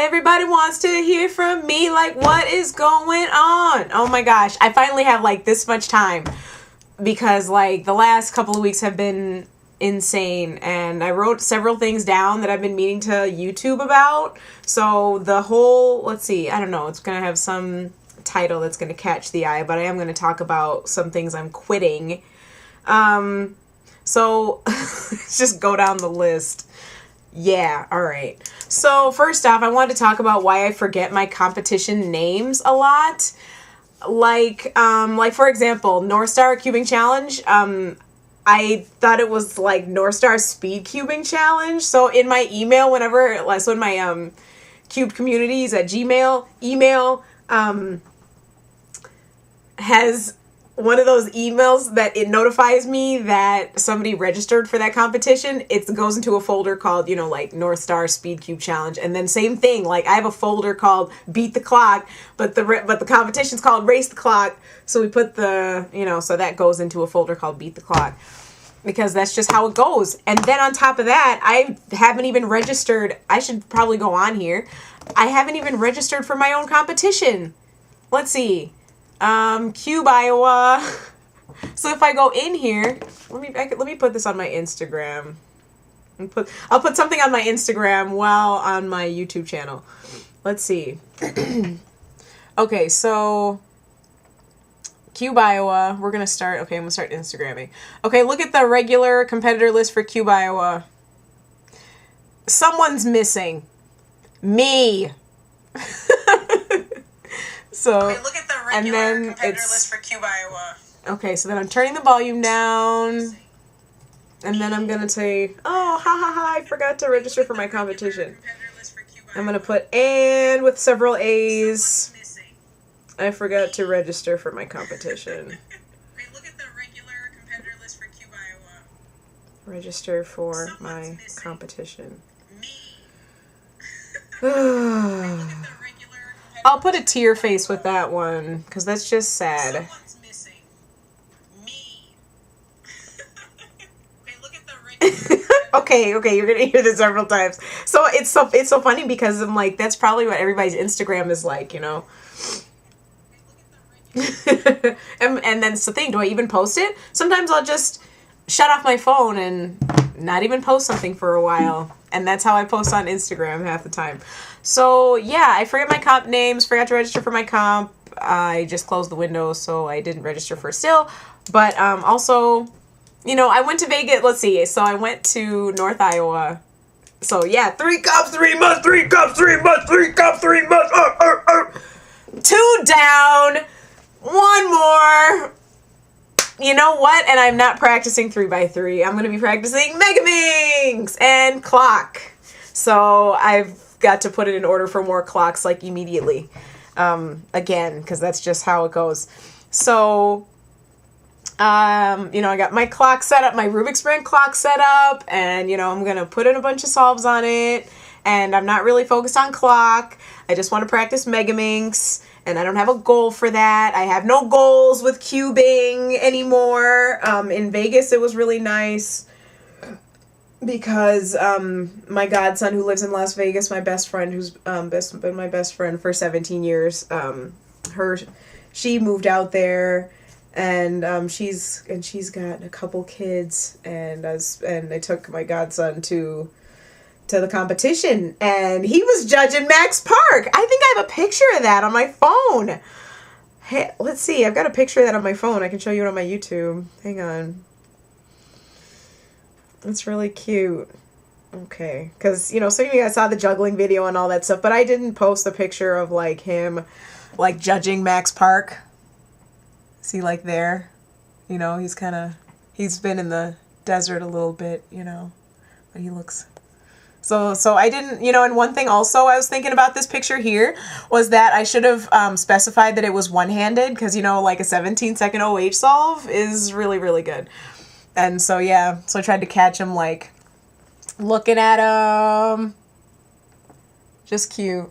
Everybody wants to hear from me, like, what is going on? Oh my gosh, I finally have like this much time because like the last couple of weeks have been insane, and I wrote several things down that I've been meaning to YouTube about. So the whole, let's see, I don't know, it's gonna have some title that's gonna catch the eye, but I am gonna talk about some things I'm quitting. So let's just go down the list. Yeah, all right. So first off, I wanted to talk about why I forget my competition names a lot. Like for example, North Star Cubing Challenge. I thought it was like North Star Speed Cubing Challenge. So in my email, so in my cube communities at Gmail email has one of those emails that it notifies me that somebody registered for that competition. It goes into a folder called, like North Star Speed Cube Challenge. And then same thing, like I have a folder called Beat the Clock, but the competition's called Race the Clock. So we put so that goes into a folder called Beat the Clock, because that's just how it goes. And then on top of that, I haven't even registered. I should probably go on here. I haven't even registered for my own competition. Let's see. Cube Iowa. So if I go in here, let me put this on my Instagram. I'll put something on my Instagram while on my YouTube channel. Let's see. Okay, so Cube Iowa. We're gonna start. Okay, I'm gonna start Instagramming. Okay, look at the regular competitor list for Cube Iowa. Someone's missing. Me. So, okay, look at the regular competitor list for Cube Iowa. Okay, so then I'm turning the volume down. And then I'm going to say, oh, I forgot to register for my competition. I'm going to put and with several A's. I forgot to register for my competition. Okay, look at the regular competitor list for Cube Iowa. Register for my competition. I'll put a tear face with that one, because that's just sad. Someone's missing. Me. Okay, look at the regular. Okay, you're gonna hear this several times. So it's so funny because I'm like, that's probably what everybody's Instagram is like, and then it's the thing, do I even post it? Sometimes I'll just shut off my phone and not even post something for a while. And that's how I post on Instagram half the time. So yeah, I forget my comp names, forgot to register for my comp. I just closed the window, so I didn't register for still. But also, I went to Vegas. Let's see. So I went to North Iowa. So yeah, 3 cups, 3 must, 3 cups, 3 must, 3 cups, 3 must. 2 down, 1 more. You know what? And I'm not practicing 3x3. I'm going to be practicing Mega Minx and clock. So I've got to put it in order for more clocks like immediately. Again, because that's just how it goes. So, I got my clock set up, my Rubik's brand clock set up, and, I'm going to put in a bunch of solves on it. And I'm not really focused on clock. I just want to practice Mega Minx. And I don't have a goal for that. I have no goals with cubing anymore. In Vegas, it was really nice because my godson who lives in Las Vegas, my best friend, who's been my best friend for 17 years, she moved out there, and she's got a couple kids, and I took my godson to the competition, and he was judging Max Park. I think I have a picture of that on my phone. Hey, let's see. I've got a picture of that on my phone. I can show you it on my YouTube. Hang on. It's really cute. Okay. Because, some of you guys saw the juggling video and all that stuff, but I didn't post a picture of, like, him, like, judging Max Park. See, like, there? He's been in the desert a little bit, but he looks... So I didn't, and one thing also I was thinking about this picture here was that I should have specified that it was one-handed because, like a 17-second OH solve is really, really good. And so, yeah, so I tried to catch him, like, looking at him. Just cute.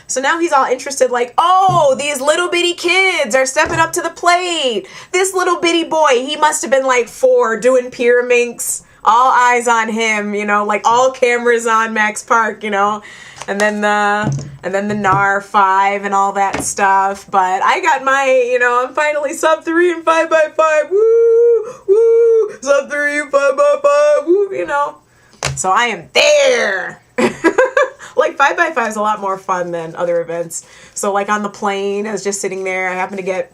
So now he's all interested, like, oh, these little bitty kids are stepping up to the plate. This little bitty boy, he must have been like 4 doing pyraminx. All eyes on him, like all cameras on Max Park, and then the NAR 5 and all that stuff. But I got my, I'm finally sub 3 and 5x5. Woo! Sub 3 and 5x5. Woo! So I am there. Like 5x5 is a lot more fun than other events. So like on the plane, I was just sitting there. I happened to get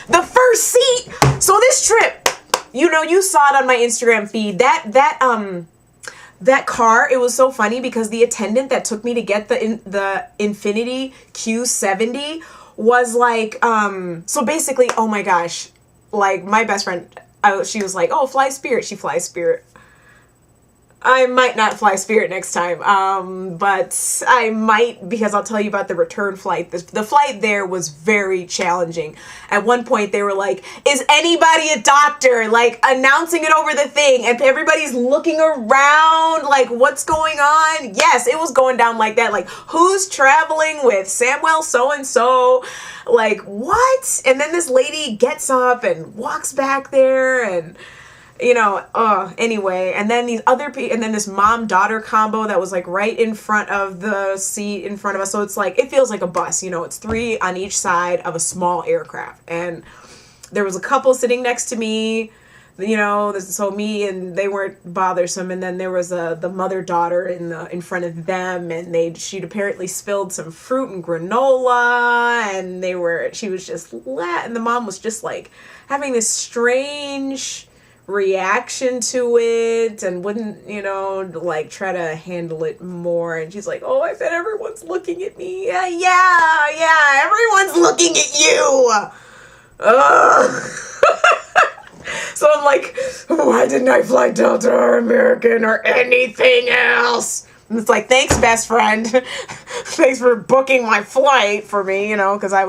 the first seat. So this trip, you saw it on my Instagram feed. That car, it was so funny because the attendant that took me to get the Infiniti Q70 was like, so basically, oh my gosh, like my best friend, she was like, oh, fly Spirit. She flies Spirit. I might not fly Spirit next time, but I might, because I'll tell you about the return flight. The flight there was very challenging. At one point, they were like, is anybody a doctor? Like, announcing it over the thing, and everybody's looking around, like, what's going on? Yes, it was going down like that. Like, who's traveling with Samuel so-and-so? Like, what? And then this lady gets up and walks back there, and anyway, and then these other people, and then this mom-daughter combo that was like right in front of the seat in front of us. So it's like, it feels like a bus, it's 3 on each side of a small aircraft. And there was a couple sitting next to me, so me and they weren't bothersome. And then there was the mother-daughter in front of them, and she'd apparently spilled some fruit and granola, and she was just, and the mom was just like having this strange reaction to it and wouldn't, like try to handle it more. And she's like, oh, I bet everyone's looking at me. Yeah, everyone's looking at you. So I'm like, why didn't I fly Delta or American or anything else? And it's like, thanks, best friend. Thanks for booking my flight for me, because I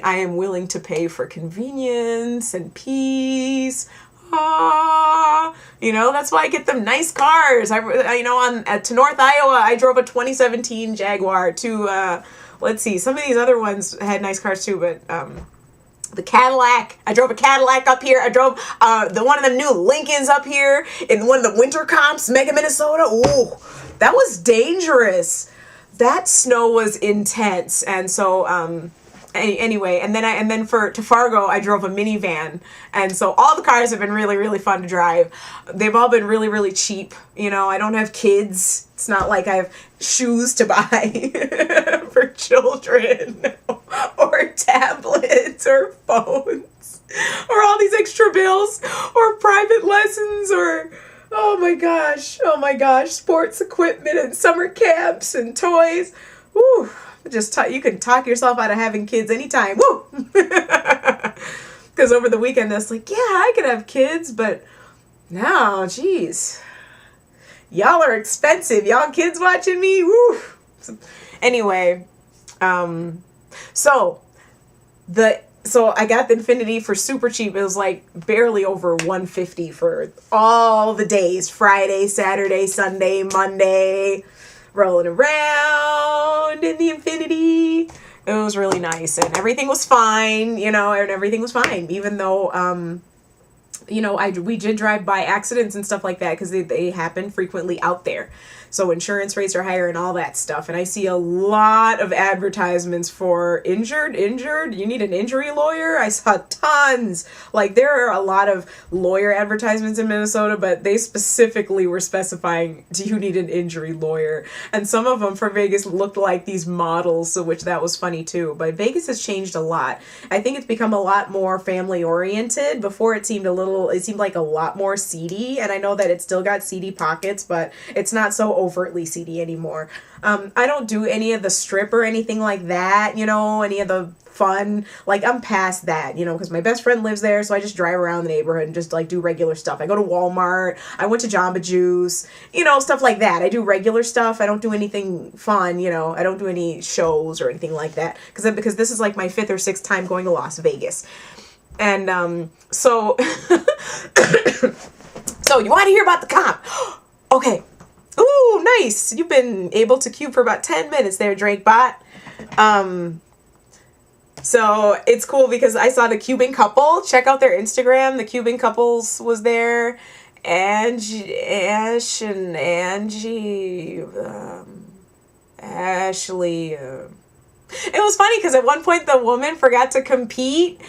am willing to pay for convenience and peace. That's why I get them nice cars. To North Iowa, I drove a 2017 Jaguar to, let's see, some of these other ones had nice cars too, but, the Cadillac. I drove a Cadillac up here. I drove one of the new Lincolns up here in one of the winter comps, Mega Minnesota. Ooh, that was dangerous. That snow was intense. And so anyway, and then to Fargo, I drove a minivan. And so all the cars have been really, really fun to drive. They've all been really, really cheap. I don't have kids. It's not like I have shoes to buy for children or tablets or phones or all these extra bills or private lessons or oh my gosh, sports equipment and summer camps and toys. Woo! You can talk yourself out of having kids anytime. Woo! Because over the weekend, I was like, yeah, I could have kids, but no, geez. Y'all are expensive. Y'all kids watching me? Woo! Anyway, so I got the Infiniti for super cheap. It was like barely over $150 for all the days. Friday, Saturday, Sunday, Monday, rolling around in the Infiniti. It was really nice, and everything was fine, and everything was fine, even though, we did drive by accidents and stuff like that because they happen frequently out there. So insurance rates are higher and all that stuff. And I see a lot of advertisements for injured, you need an injury lawyer. I saw tons. Like there are a lot of lawyer advertisements in Minnesota, but they specifically were specifying, do you need an injury lawyer? And some of them for Vegas looked like these models, so which that was funny too. But Vegas has changed a lot. I think it's become a lot more family oriented. Before it seemed like a lot more seedy. And I know that it's still got seedy pockets, but it's not so overtly seedy anymore. I don't do any of the strip or anything like that, any of the fun, like I'm past that, because my best friend lives there, so I just drive around the neighborhood and just like do regular stuff. I go to Walmart, I went to Jamba Juice, stuff like that. I do regular stuff. I don't do anything fun, I don't do any shows or anything like that, because this is like my 5th or 6th time going to Las Vegas. And so so you want to hear about the comp? Okay. Ooh, nice. You've been able to cube for about 10 minutes there, DrakeBot. So it's cool because I saw the cubing couple. Check out their Instagram. The cubing couples was there. Ash and Angie, Ashley. It was funny because at one point the woman forgot to compete.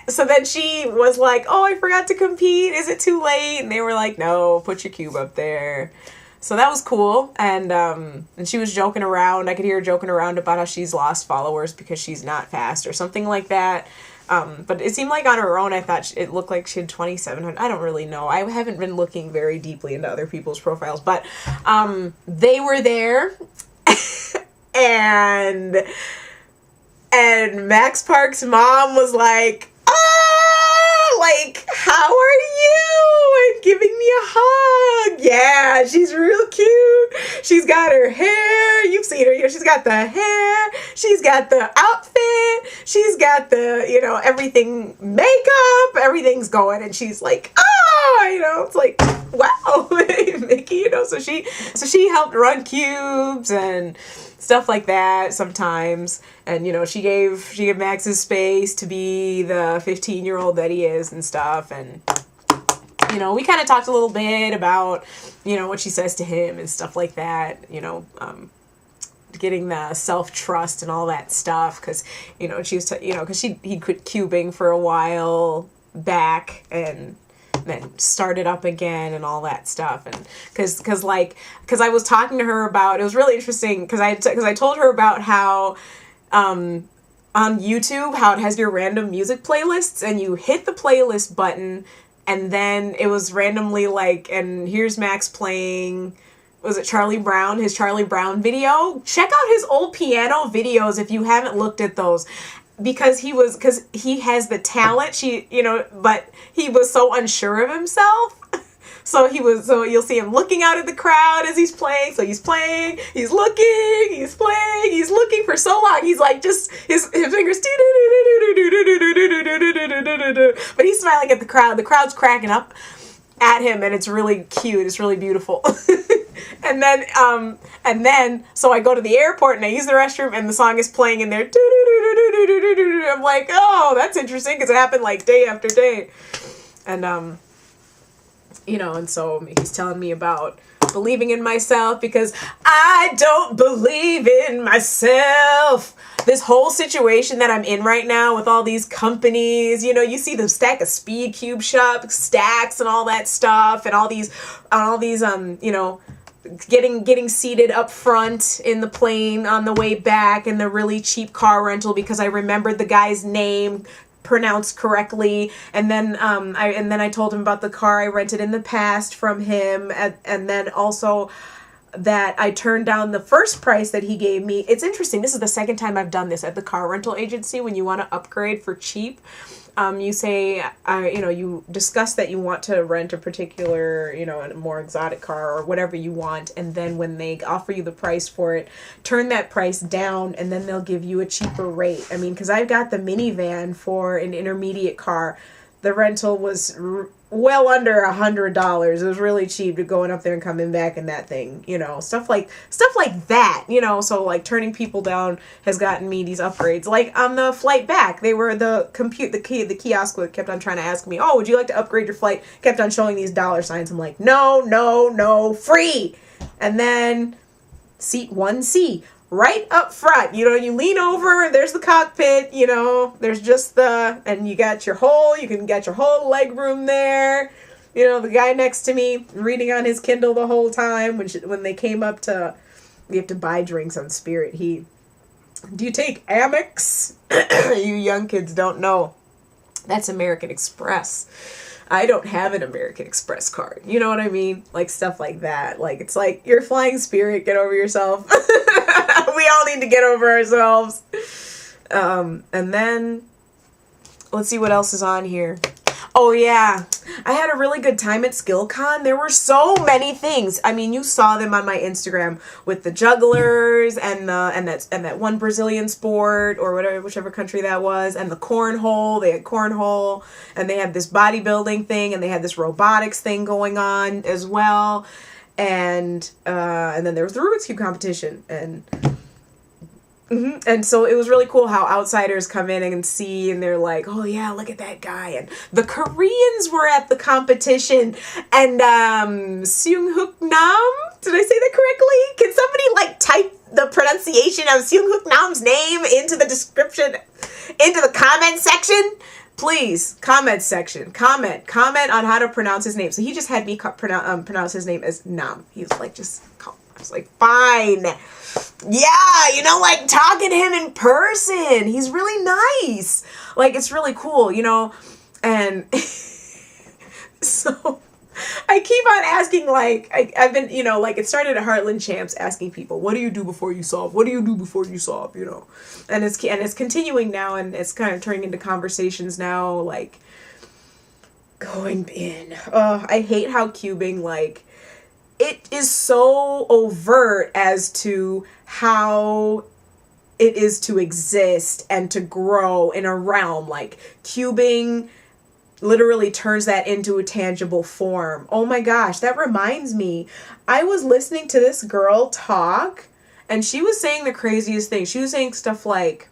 So then she was like, oh, I forgot to compete. Is it too late? And they were like, no, put your cube up there. So that was cool. And she was joking around. I could hear her joking around about how she's lost followers because she's not fast or something like that. But it seemed like on her own, I thought it looked like she had 2,700. I don't really know. I haven't been looking very deeply into other people's profiles, but they were there. and Max Park's mom was like, like, how are you? And giving me a hug. Yeah, she's real cute. She's got her hair. You've seen her. You know, she's got the hair. She's got the outfit. She's got the, you know, everything, makeup. Everything's going. And she's like, you know, it's like, wow, Mickey, you know. So she helped run cubes and stuff like that sometimes. And, you know, she gave Max his space to be the 15-year-old that he is and stuff. And, you know, we kind of talked a little bit about, you know, what she says to him and stuff like that, you know, getting the self-trust and all that stuff. Because, you know, she was, you know, because he quit cubing for a while back and then started up again and all that stuff. And because I was talking to her about, it was really interesting because I told her about how on YouTube, how it has your random music playlists and you hit the playlist button and then it was randomly like, and here's Max playing, was it Charlie Brown, his Charlie Brown video? Check out his old piano videos if you haven't looked at those. Because he has the talent, but he was so unsure of himself. So you'll see him looking out at the crowd as he's playing. So he's playing, he's looking, he's playing, he's looking for so long. He's like just, his fingers, but he's smiling at the crowd. The crowd's cracking up at him and it's really cute. It's really beautiful. And then, so I go to the airport and I use the restroom and the song is playing in there. I'm like, oh, that's interesting because it happened like day after day. And, you know, and so he's telling me about believing in myself because I don't believe in myself. This whole situation that I'm in right now with all these companies, you know, you see the stack of Speed Cube Shop stacks and all that stuff and all these, you know, getting seated up front in the plane on the way back in the really cheap car rental because I remembered the guy's name pronounced correctly, and then I told him about the car I rented in the past from him, and then also that I turned down the first price that he gave me. It's interesting. This is the second time I've done this at the car rental agency. When you want to upgrade for cheap, you say, you know, you discuss that you want to rent a particular, you know, a more exotic car or whatever you want. And then when they offer you the price for it, turn that price down and then they'll give you a cheaper rate. I mean, because I've got the minivan for an intermediate car. The rental was well under $100. It was really cheap to going up there and coming back in that thing, you know, stuff like that, you know. So like turning people down has gotten me these upgrades. Like on the flight back, they were the kiosk that kept on trying to ask me, oh, would you like to upgrade your flight? Kept on showing these dollar signs. I'm like, no, free. And then seat 1C. Right up front, you know, you lean over, there's the cockpit, you know, there's just and you got your whole leg room there. You know, the guy next to me reading on his Kindle the whole time when they came up to, we have to buy drinks on Spirit. Do you take Amex? You young kids don't know. That's American Express. I don't have an American Express card. You know what I mean? Like stuff like that. Like, it's like, you're flying Spirit, get over yourself. We all need to get over ourselves. And then, let's see what else is on here. Oh yeah, I had a really good time at SkillCon. There were so many things. I mean, you saw them on my Instagram with the jugglers and that one Brazilian sport or whichever country that was, and the cornhole. They had cornhole, and they had this bodybuilding thing, and they had this robotics thing going on as well. And then there was the Rubik's Cube competition, and And so it was really cool how outsiders come in and see, and they're like, oh yeah, look at that guy. And the Koreans were at the competition, and Seung-hook Nam, did I say that correctly? Can somebody like type the pronunciation of Seung-hook Nam's name into the description, into the comment section? Please, comment section, comment on how to pronounce his name. So he just had me pronounce his name as Nam. He was like, I was like, fine. Yeah, you know, like, talking to him in person. He's really nice. Like, it's really cool, you know? And so I keep on asking, like, I've been, you know, like, it started at Heartland Champs asking people, what do you do before you solve? What do you do before you solve, you know? And it's continuing now, and it's kind of turning into conversations now, like, going in. I hate how cubing, like, it is so overt as to how it is to exist and to grow in a realm. Like, cubing literally turns that into a tangible form. Oh my gosh, that reminds me. I was listening to this girl talk, and she was saying the craziest thing. She was saying stuff like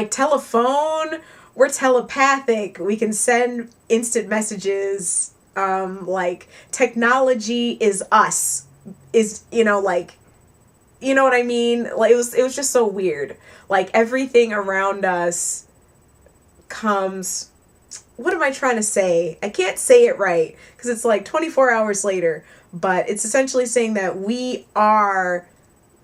telephone, we're telepathic. We can send instant messages. Like, technology is us, is, you know, like, you know what I mean? Like, it was just so weird. Like, everything around us comes, what am I trying to say? I can't say it right, because it's like 24 hours later, but it's essentially saying that we are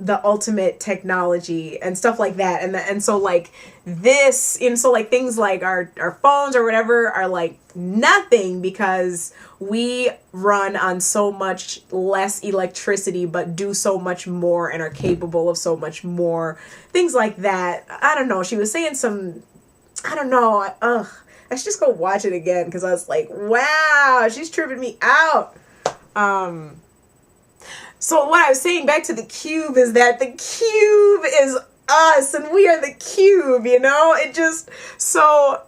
the ultimate technology and stuff like that. And so like this, and so like things like our phones or whatever are like nothing, because we run on so much less electricity but do so much more and are capable of so much more. Things like that. I don't know. She was saying some, I don't know. I should just go watch it again, because I was like, wow, she's tripping me out. So what I was saying back to the cube is that the cube is us and we are the cube, you know? It just, so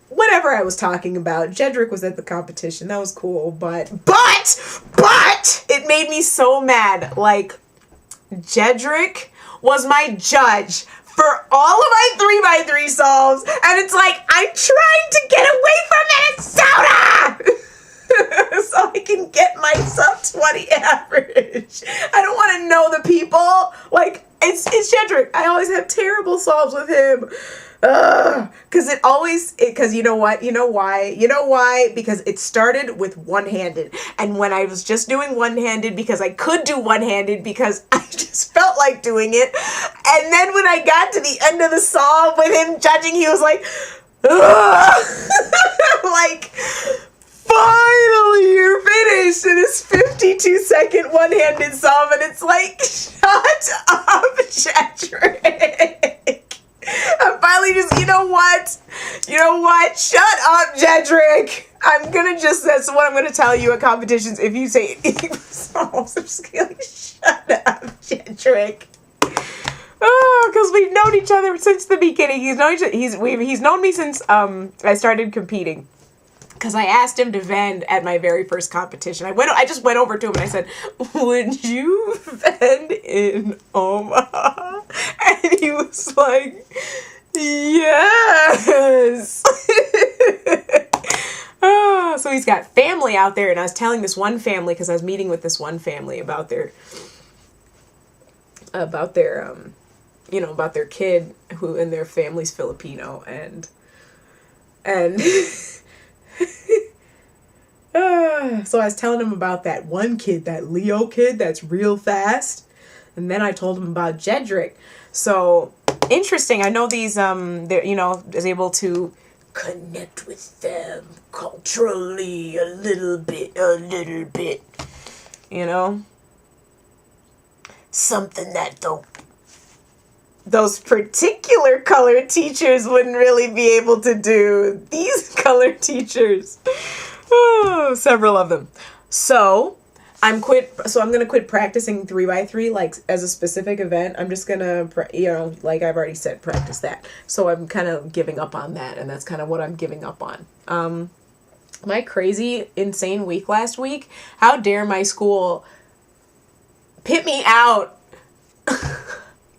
whatever I was talking about, Jedrick was at the competition. That was cool, but it made me so mad. Like, Jedrick was my judge for all of my 3x3 solves, and it's like, I'm trying to get away from Minnesota so I can get my sub 20 average. I don't want to know the people. Like, it's Jedrick. I always have terrible solves with him. Because you know what? You know why? Because it started with one-handed. And when I was just doing one-handed because I could do one-handed because I just felt like doing it. And then when I got to the end of the solve with him judging, he was like, like, finally, you're finished. And it's 52-second one-handed solve, and it's like, shut up, Jedrick. I'm finally just, you know what? Shut up, Jedrick. That's what I'm gonna tell you at competitions. If you say any solves, I'm just gonna like, shut up, Jedrick. Oh, because we've known each other since the beginning. He's known me since I started competing. Because I asked him to vend at my very first competition. I just went over to him and I said, would you vend in Omaha? And he was like, yes. So he's got family out there. And I was telling this one family, because I was meeting with this one family about their kid who, and their family's Filipino. And so I was telling him about that one kid, that Leo kid that's real fast. And then I told him about Jedrick. So interesting. I know these, they're, is able to connect with them culturally a little bit, something that those particular color teachers wouldn't really be able to do. These color teachers. Oh, several of them. So I'm going to quit practicing 3x3 like as a specific event. I'm just going to, like I've already said, practice that. So I'm kind of giving up on that, and that's kind of what I'm giving up on. My crazy, insane week last week. How dare my school pit me out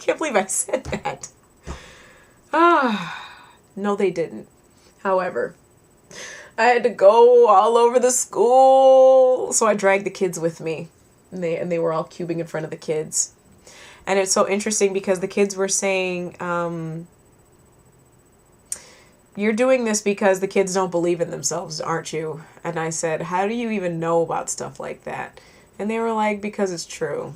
Can't believe I said that. No, they didn't. However, I had to go all over the school, so I dragged the kids with me, and they were all cubing in front of the kids. And it's so interesting because the kids were saying, you're doing this because the kids don't believe in themselves, aren't you? And I said, how do you even know about stuff like that? And they were like, because it's true.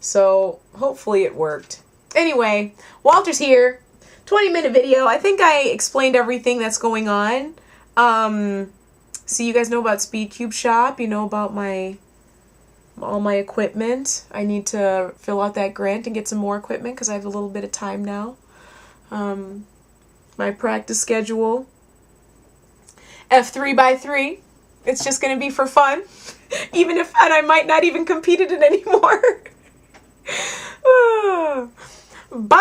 So hopefully it worked. Anyway, Walter's here. 20-minute video. I think I explained everything that's going on. So you guys know about Speedcube Shop. You know about all my equipment. I need to fill out that grant and get some more equipment because I have a little bit of time now. My practice schedule. F3x3. It's just going to be for fun. Even if I might not even compete in it anymore. Bye!